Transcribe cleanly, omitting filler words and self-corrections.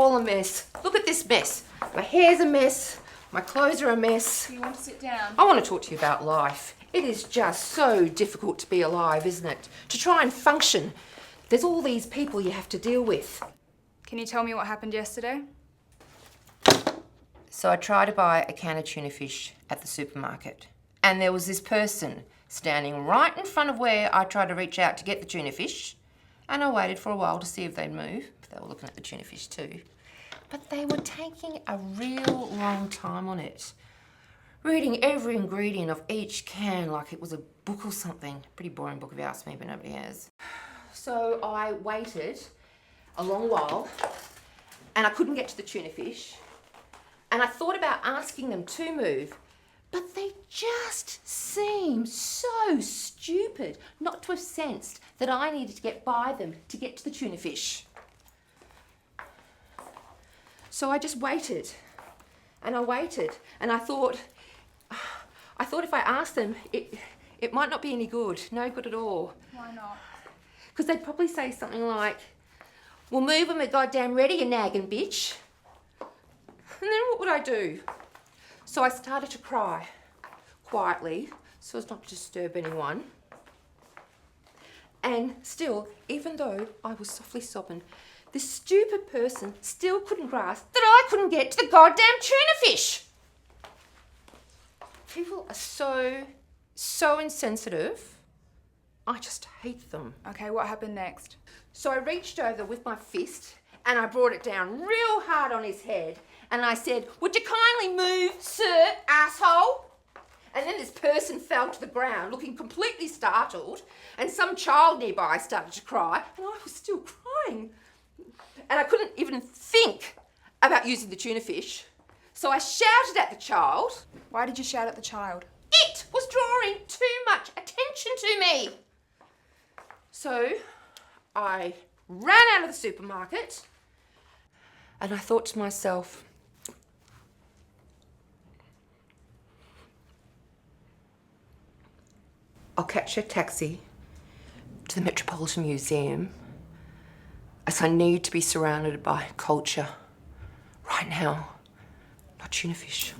all a mess. Look at this mess. My hair's a mess. My clothes are a mess. Do you want to sit down? I want to talk to you about life. It is just so difficult to be alive, isn't it? To try and function. There's all these people you have to deal with. Can you tell me what happened yesterday? So I tried to buy a can of tuna fish at the supermarket, and there was this person standing right in front of where I tried to reach out to get the tuna fish, and I waited for a while to see if they'd move. They were looking at the tuna fish too. But they were taking a real long time on it, reading every ingredient of each can like it was a book or something. Pretty boring book if you ask me, but nobody has. So I waited a long while, and I couldn't get to the tuna fish. And I thought about asking them to move, but they just seemed so stupid not to have sensed that I needed to get by them to get to the tuna fish. So I just waited, and I waited, and I thought if I asked them, it might not be any good, no good at all. Why not? Because they'd probably say something like, "Well, move when we're goddamn ready, you nagging bitch." And then what would I do? So I started to cry, quietly, so as not to disturb anyone. And still, even though I was softly sobbing, this stupid person still couldn't grasp that I couldn't get to the goddamn tuna fish. People are so insensitive. I just hate them. Okay, what happened next? So I reached over with my fist and I brought it down real hard on his head. And I said, "Would you kindly move, sir, asshole?" And then this person fell to the ground looking completely startled, and some child nearby started to cry, and I was still crying. And I couldn't even think about using the tuna fish. So I shouted at the child. Why did you shout at the child? It was drawing too much attention to me. So I ran out of the supermarket, and I thought to myself, I'll catch a taxi to the Metropolitan Museum, as I need to be surrounded by culture right now, not tuna fish.